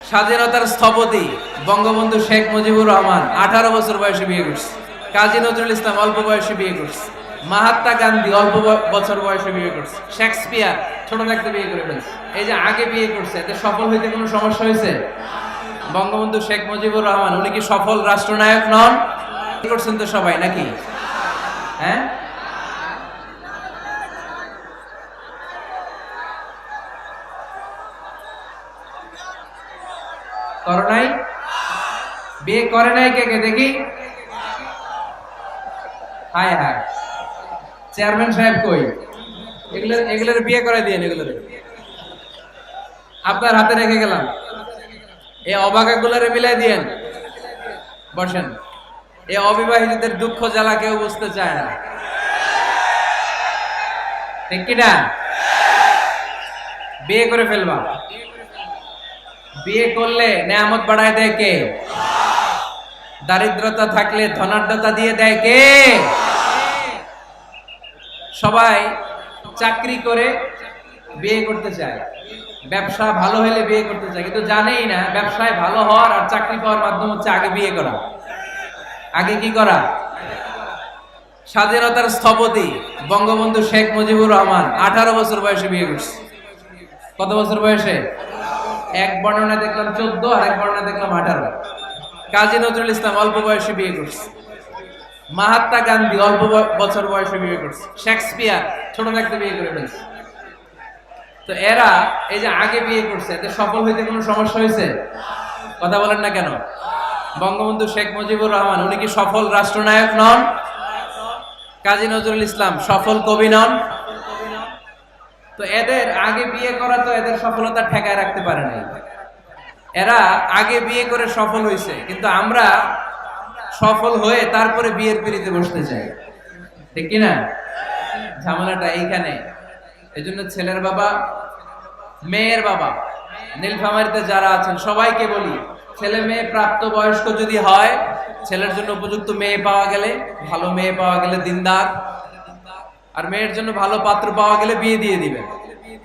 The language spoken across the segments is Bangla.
স্বাধীনতার স্থপতি বঙ্গবন্ধু শেখ মুজিবুর রহমান 18 বছর বয়সে বিয়ে করছে। কাজী নজরুল ইসলাম অল্প বয়সে বিয়ে করছে। মহাত্মা গান্ধী অল্প বছর বয়সে বিয়ে করছে। শেক্সপিয়ার ছোট থাকতে বিয়ে করে ফেলছে। এই যে আগে বিয়ে করছে, এতে সফল হইতে কোনো সমস্যা হয়েছে? বঙ্গবন্ধু শেখ মুজিবুর রহমান উনি কি সফল রাষ্ট্রনায়ক নন? করছেন তো সবাই নাকি? হ্যাঁ, করে নাই? বিয়ে করে নাই কে কে দেখি? হায় হায়, চেয়ারম্যান সাহেব কই? এগুলোর বিয়ে করে দিয়ে এগুলোর আপনার হাতে রেখে গেলাম। এই অবাকাগুলোরে মিলাই দিয়েন। বসেন। এই অবিবাহিতদের দুঃখ জ্বালা কেউ বুঝতে চায় না, ঠিক কিনা? বিয়ে করে ফেলবা। বিয়ে করলে নেয়ামত বাড়ায় দেয় কে? দারিদ্রতা থাকলে ধনাঢ্যতা দিয়ে দেয় কে? সবাই চাকরি করে বিয়ে করতে চায়, ব্যবসা ভালো হলে বিয়ে করতে চায়, কিন্তু জানেই না ব্যবসায় ভালো হওয়ার আর চাকরি পাওয়ার মাধ্যম হচ্ছে আগে বিয়ে করা। আগে কি করা? স্বাধীনতার স্থপতি বঙ্গবন্ধু শেখ মুজিবুর রহমান 18 বছর বয়সে বিয়ে করছে। কত বছর বয়সে? এক বর্ণনা দেখলাম 14, আর এক বর্ণনা দেখলাম 18। কাজী নজরুল ইসলাম অল্প বয়সে বিয়ে করছে। মহাত্মা গান্ধী অল্প বছর বয়সে বিয়ে করছে। শেক্সপিয়ার ছোট থাকতে বিয়ে করে ফেলছে। তো এরা এই যে আগে বিয়ে করছে, এতে সফল হইতে কোনো সমস্যা হয়েছে? কথা বলেন না কেন? বঙ্গবন্ধু শেখ মুজিবুর রহমান উনি কি সফল রাষ্ট্রনায়ক নন? কাজী নজরুল ইসলাম সফল কবি নন? তো এদের আগে বিয়ে করা তো এদের সফলতা ঠেকায় রাখতে পারে নাই। এরা আগে বিয়ে করে সফল হয়েছে, কিন্তু আমরা সফল হয়ে তারপরে বিয়ের পিড়িতে বসতে চাই, ঠিক কিনা? ঝামেলাটা এইখানে। এই জন্য ছেলের বাবা, মেয়ের বাবা, নীলফামারীতে যারা আছেন সবাইকে বলি, ছেলে মেয়ে প্রাপ্ত বয়স্ক যদি হয়, ছেলের জন্য উপযুক্ত মেয়ে পাওয়া গেলে, ভালো মেয়ে পাওয়া গেলে দিনদার, আর মেয়ের জন্য ভালো পাত্র পাওয়া গেলে বিয়ে দিয়ে দিবেন।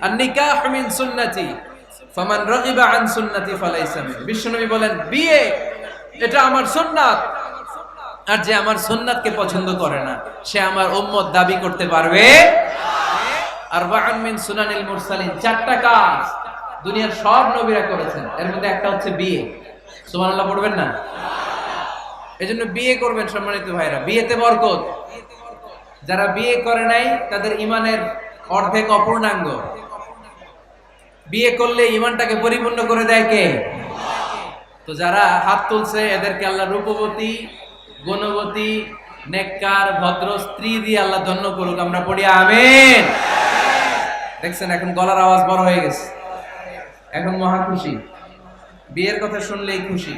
আর নিকাহ মিন সুন্নতি ফামান রাগিবা আন সুন্নতি ফালাইসা মিন। বিশ্বনবী বলেন, বিয়ে এটা আমার সুন্নাত, আর যে আমার সুন্নাতকে পছন্দ করে না সে আমার উম্মত দাবি করতে পারবে। আরবাউন মিন সুনানিল মুরসালিন, 4টা কাজ দুনিয়ার সব নবীরা করেছেন, এর মধ্যে একটা হচ্ছে বিয়ে। সুবহানাল্লাহ পড়বেন না? এজন্য বিয়ে করবেন সম্মানিত ভাইরা, বিয়েতে বরকত। যারা বিয়ে করে নাই তাদের ঈমানের অর্ধেক অপূর্ণাঙ্গ। বিয়ে করলে ঈমানটাকে পরিপূর্ণ করে দেয় কে? তো যারা হাত তুলছে এদেরকে আল্লাহ রূপবতী, গুণবতী, নেককার, ভদ্র স্ত্রী দিয়ে আল্লাহ ধন্য করুক। আমরা পড়ি আমিন। দেখছেন এখন গলার আওয়াজ বড় হয়ে গেছে, এখন মহা খুশি, বিয়ের কথা শুনলেই খুশি।